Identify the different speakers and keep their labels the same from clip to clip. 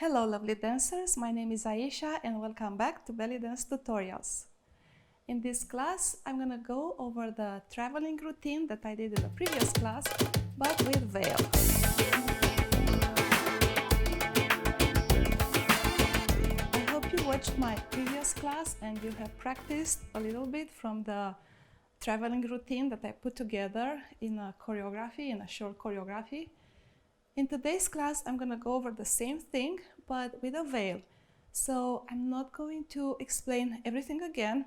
Speaker 1: Hello lovely dancers, my name is Aisha and welcome back to Belly Dance Tutorials. In this class, I'm gonna go over the traveling routine that I did in the previous class, but with veil. I hope you watched my previous class and you have practiced a little bit from the traveling routine that I put together in a choreography, in a short choreography. In today's class, I'm gonna go over the same thing, but with a veil. So I'm not going to explain everything again.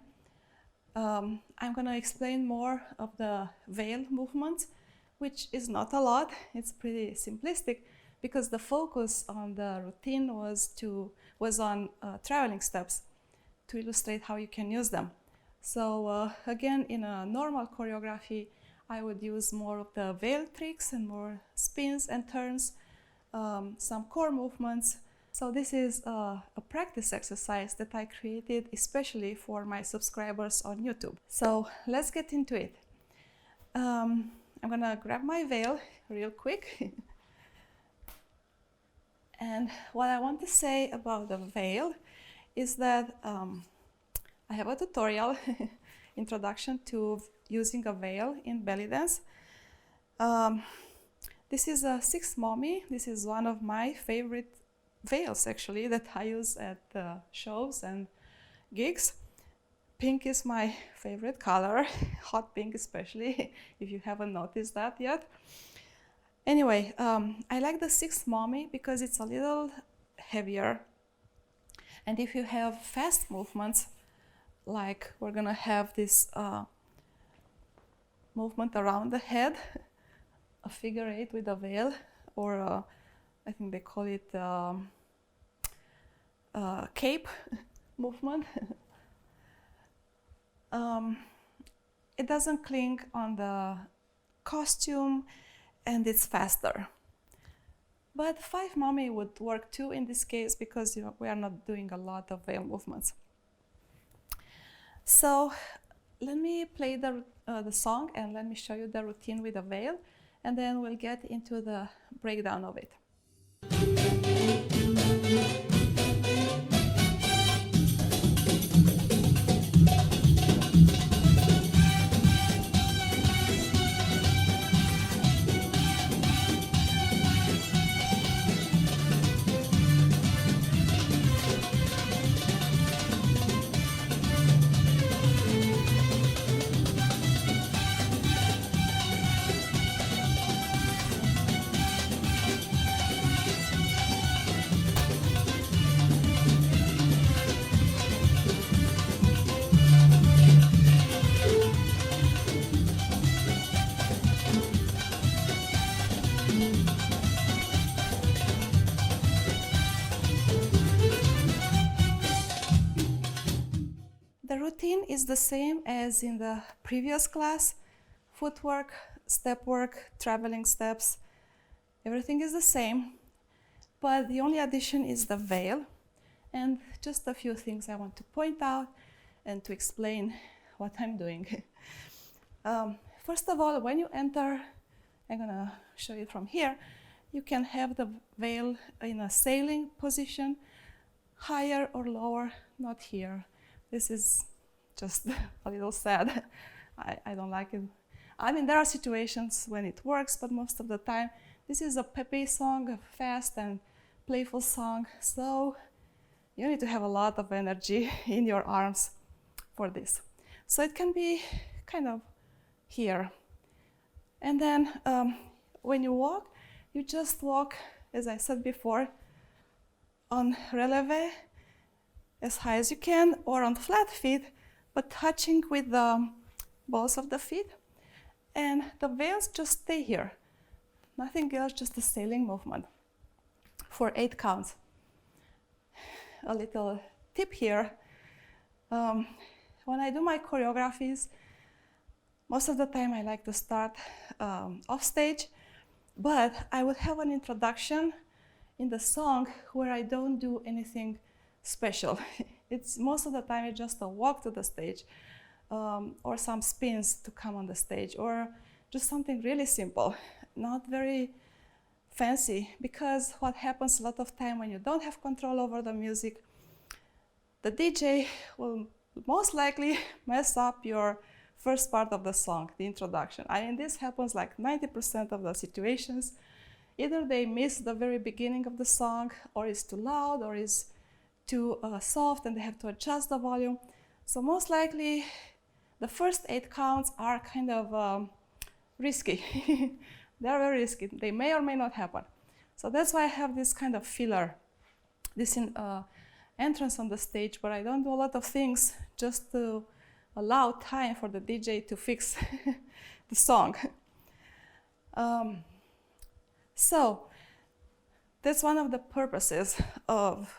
Speaker 1: I'm gonna explain more of the veil movements, which is not a lot. It's pretty simplistic because the focus on the routine was on traveling steps to illustrate how you can use them. So again, in a normal choreography, I would use more of the veil tricks and more spins and turns, some core movements. So this is a practice exercise that I created especially for my subscribers on YouTube. So let's get into it. I'm gonna grab my veil real quick. And what I want to say about the veil is that I have a tutorial, introduction to using a veil in belly dance. This is a 6 mommy. This is one of my favorite veils actually that I use at shows and gigs. Pink is my favorite color, hot pink especially, if you haven't noticed that yet. Anyway, I like the 6 mommy because it's a little heavier. And if you have fast movements, like we're gonna have this movement around the head, a figure 8 with a veil, or I think they call it cape movement. It doesn't cling on the costume and it's faster. But 5 mommy would work too in this case because we are not doing a lot of veil movements. So let me play the song and let me show you the routine with the veil, and then we'll get into the breakdown of it. The routine is the same as in the previous class. Footwork, step work, traveling steps, everything is the same, but the only addition is the veil, and just a few things I want to point out and to explain what I'm doing. First of all, when you enter, I'm gonna show you from here, you can have the veil in a sailing position, higher or lower, not here. This is just a little sad. I don't like it. I mean, there are situations when it works, but most of the time, this is a peppy song, a fast and playful song, so you need to have a lot of energy in your arms for this. So it can be kind of here. And then when you walk, you just walk, as I said before, on releve, as high as you can, or on flat feet, but touching with the balls of the feet. And the veils just stay here. Nothing else, just a sailing movement for 8 counts. A little tip here. When I do my choreographies, most of the time I like to start off stage, but I would have an introduction in the song where I don't do anything special. It's most of the time it's just a walk to the stage, or some spins to come on the stage, or just something really simple, not very fancy, because what happens a lot of time when you don't have control over the music, the DJ will most likely mess up your first part of the song, the introduction. I mean, this happens like 90% of the situations. Either they miss the very beginning of the song, or it's too loud, or it's too soft, and they have to adjust the volume. So most likely, the first 8 counts are kind of risky. They're very risky. They may or may not happen. So that's why I have this kind of filler, this entrance on the stage where I don't do a lot of things, just to allow time for the DJ to fix the song. So that's one of the purposes of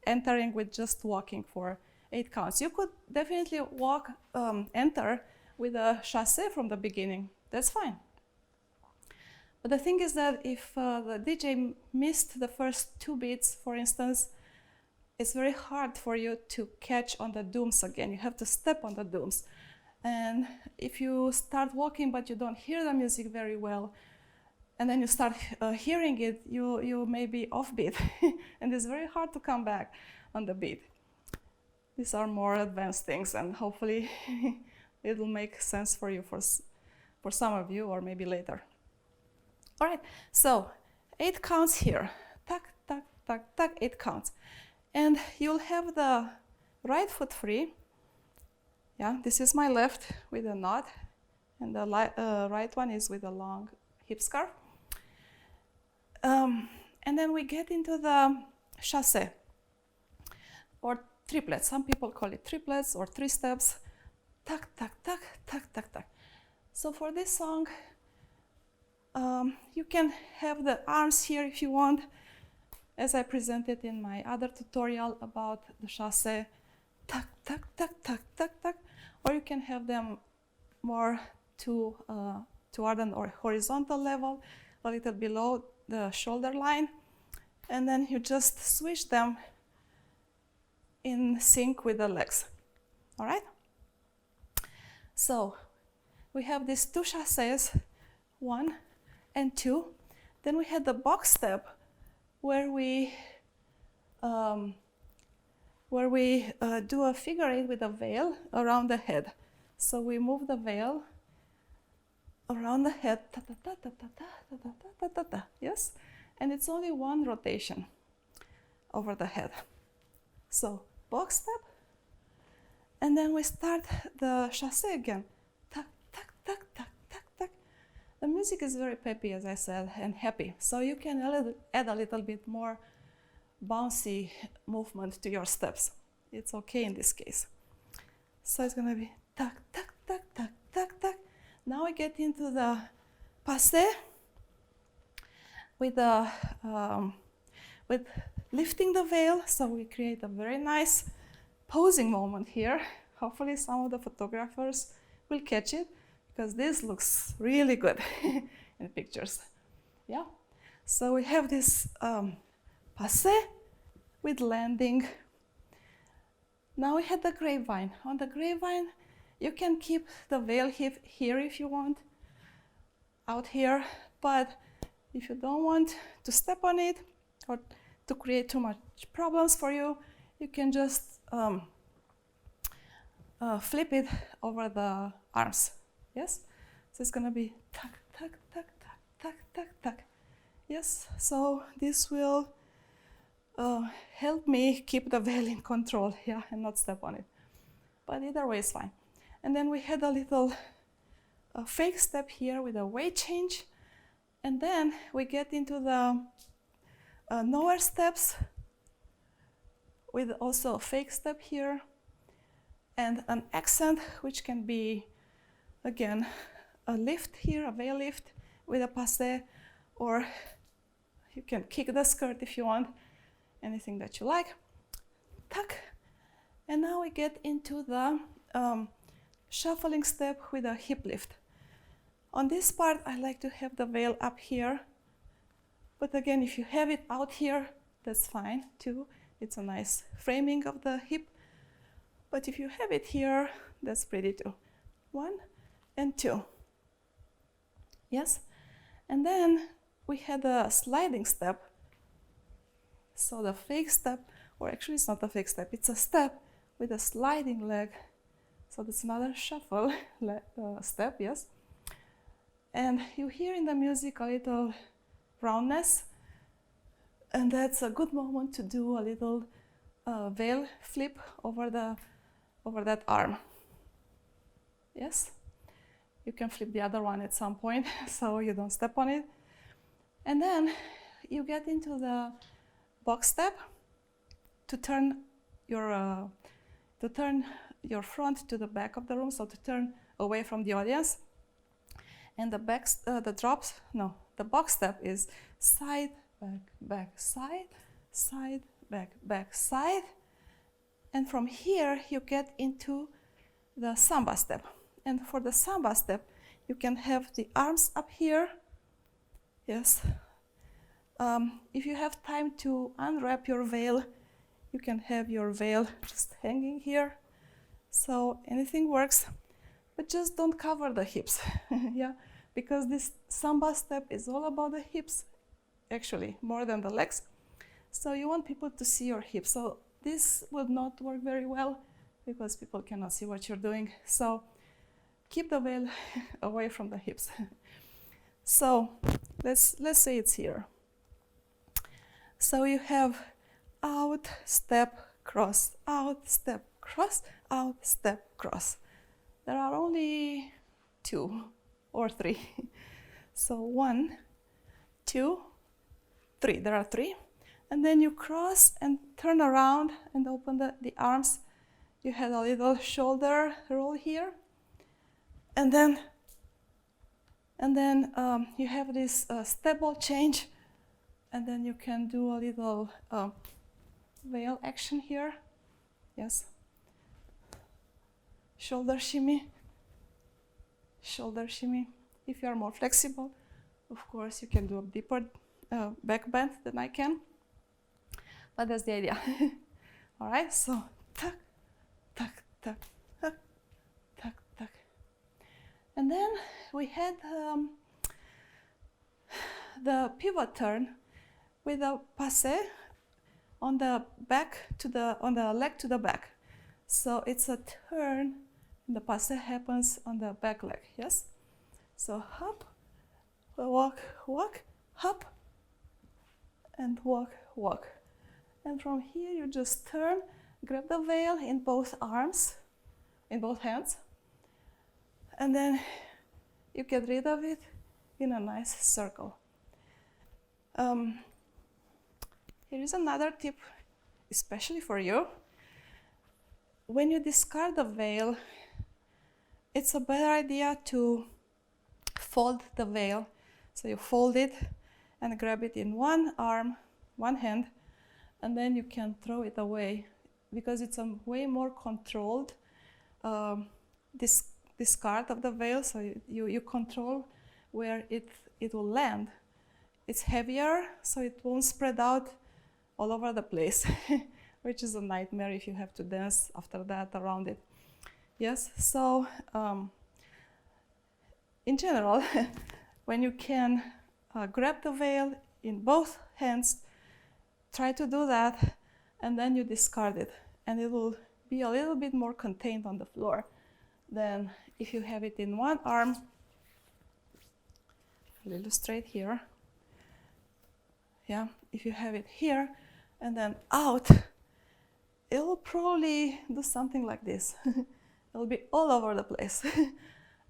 Speaker 1: entering with just walking for 8 counts. You could definitely enter with a chassé from the beginning. That's fine. But the thing is that if the DJ missed the first 2 beats, for instance, it's very hard for you to catch on the dooms again. You have to step on the dooms. And if you start walking but you don't hear the music very well, and then you start hearing it, you may be off beat. And it's very hard to come back on the beat. These are more advanced things, and hopefully it will make sense for you, for some of you, or maybe later. All right, so 8 counts here. Tuck, tuck, tuck, tuck, 8 counts. And you'll have the right foot free. Yeah, this is my left with a knot, and the right one is with a long hip scarf. And then we get into the chassé, or triplets. Some people call it triplets or 3 steps. Tuck, tuck, tuck, tuck, tuck, tuck. So for this song, you can have the arms here if you want, as I presented in my other tutorial about the chassé. Tuck, tuck, tuck, tuck, tuck, tuck. Or you can have them more toward an horizontal level, a little below the shoulder line. And then you just switch them in sync with the legs. All right? So we have these 2 chassés, 1 and 2. Then we had the box step where we do a figure 8 with a veil around the head. So we move the veil around the head, ta ta ta ta ta ta ta ta ta ta. Yes, and it's only 1 rotation over the head. So box step, and then we start the chassé again. Tuck, tuck, tuck, tuck, tuck, tuck. The music is very peppy, as I said, and happy. So you can add a little bit more bouncy movement to your steps. It's okay in this case. So it's gonna be tuck, tuck, tuck, tuck, tuck, tuck. Now we get into the passé with lifting the veil. So we create a very nice posing moment here. Hopefully some of the photographers will catch it, because this looks really good in pictures. Yeah. So we have this passé with landing. Now we had the grapevine. On the grapevine, you can keep the veil here if you want, out here, but if you don't want to step on it or to create too much problems for you, you can just flip it over the arms. Yes? So it's gonna be tuck, tuck, tuck, tuck, tuck, tuck, tuck. Yes, so this will help me keep the veil in control, yeah, and not step on it. But either way is fine. And then we had a little fake step here with a weight change. And then we get into the nowhere steps with also a fake step here and an accent, which can be, again, a lift here, a veil lift with a passé, or you can kick the skirt if you want, anything that you like. Tuck. And now we get into the shuffling step with a hip lift. On this part, I like to have the veil up here. But again, if you have it out here, that's fine too. It's a nice framing of the hip. But if you have it here, that's pretty too. 1 and 2. Yes? And then we had a sliding step. So the fake step, or actually it's not a fake step, it's a step with a sliding leg. So that's another shuffle step, yes. And you hear in the music a little roundness, and that's a good moment to do a little veil flip over that arm. Yes? You can flip the other one at some point so you don't step on it. And then you get into the box step to turn your front to the back of the room, so to turn away from the audience. And the box step is side, back, back, side, side, back, back, side. And from here you get into the samba step. And for the samba step, you can have the arms up here. Yes. If you have time to unwrap your veil, you can have your veil just hanging here. So anything works, but just don't cover the hips. Yeah, because this samba step is all about the hips, actually, more than the legs. So you want people to see your hips. So this will not work very well because people cannot see what you're doing. So keep the veil away from the hips. So let's say it's here. So you have out, step, cross, out, step, cross, out, step, cross. There are only 2 or 3. So 1, 2, 3. There are 3. And then you cross and turn around and open the arms. You had a little shoulder roll here. And then you have this step ball change, and then you can do a little veil action here. Yes. Shoulder shimmy. Shoulder shimmy. If you are more flexible, of course, you can do a deeper back bend than I can. But that's the idea. All right. So tuck, tuck, tuck, tuck, tuck, tuck. And then we had the pivot turn with a passe on the leg to the back. So it's a turn, and the passe happens on the back leg. Yes. So hop, walk, walk, hop, and walk, walk. And from here you just turn, grab the veil in both arms, in both hands. And then you get rid of it in a nice circle. Here is another tip, especially for you. When you discard the veil, it's a better idea to fold the veil. So you fold it and grab it in one arm, one hand, and then you can throw it away because it's a way more controlled discard of the veil, so you control where it will land. It's heavier, so it won't spread out all over the place, which is a nightmare if you have to dance after that around it. Yes, so in general, when you can grab the veil in both hands, try to do that, and then you discard it, and it will be a little bit more contained on the floor than if you have it in one arm. I'll illustrate here. Yeah, if you have it here and then out, it will probably do something like this. It will be all over the place.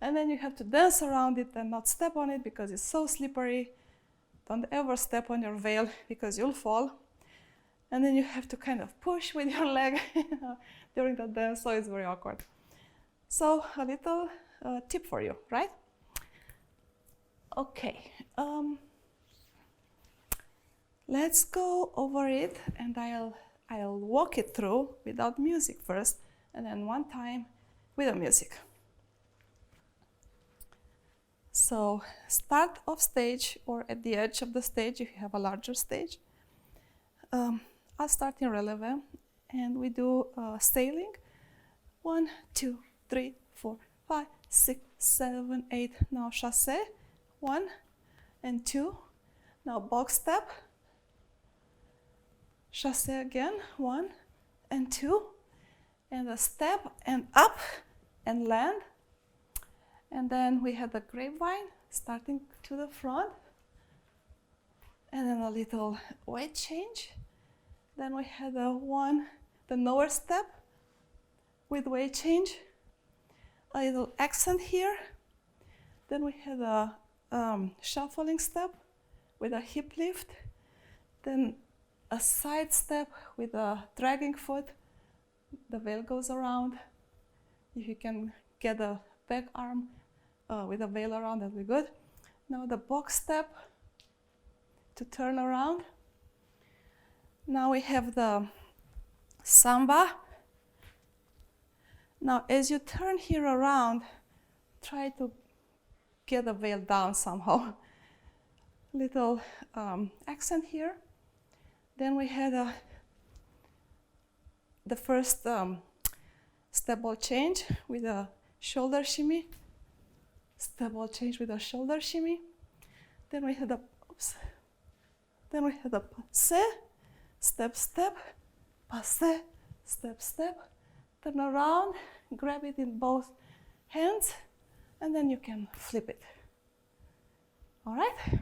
Speaker 1: And then you have to dance around it and not step on it because it's so slippery. Don't ever step on your veil because you'll fall. And then you have to kind of push with your leg during the dance, so it's very awkward. So a little tip for you, right? Okay, let's go over it, and I'll walk it through without music first, and then one time with the music. So start off stage or at the edge of the stage if you have a larger stage. I'll start in releve, and we do sailing. 1, 2, 3, 4, 5, 6, 7, 8. Now chassé. 1 and 2. Now box step, chasse again, 1 and 2, and a step and up and land. And then we have the grapevine starting to the front, and then a little weight change. Then we had the lower step with weight change, a little accent here. Then we had a shuffling step with a hip lift, then a side step with a dragging foot. The veil goes around. If you can get a back arm with a veil around, that'll be good. Now the box step to turn around. Now we have the samba. Now as you turn here around, try to get the veil down somehow. Little accent here. Then we had the first step ball change with a shoulder shimmy. Step ball change with a shoulder shimmy. Then we had a passe, step, step, passe, step, step. Turn around, grab it in both hands, and then you can flip it. All right?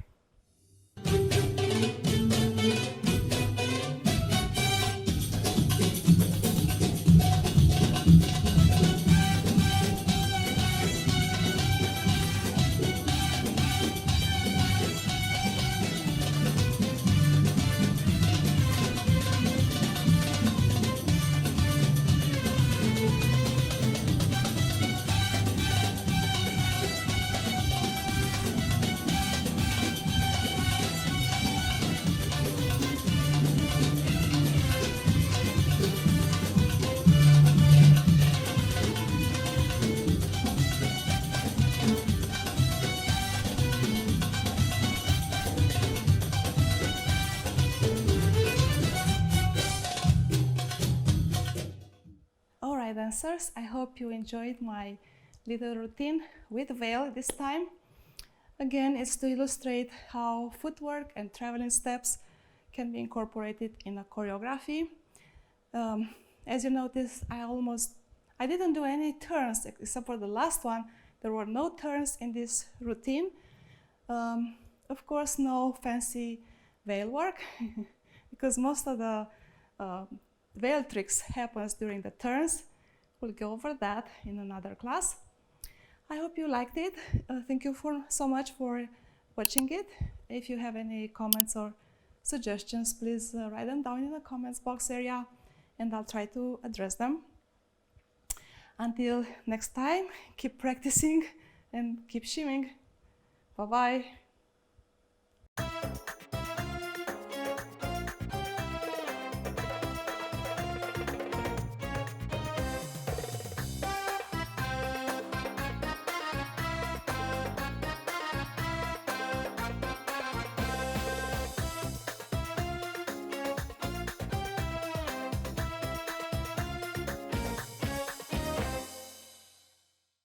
Speaker 1: Dancers, I hope you enjoyed my little routine with veil this time. Again, it's to illustrate how footwork and traveling steps can be incorporated in a choreography. As you notice, I didn't do any turns except for the last one. There were no turns in this routine. Of course, no fancy veil work because most of the veil tricks happens during the turns. We'll go over that in another class. I hope you liked it. Thank you so much for watching it. If you have any comments or suggestions, please write them down in the comments box area and I'll try to address them. Until next time, keep practicing and keep shimming. Bye-bye.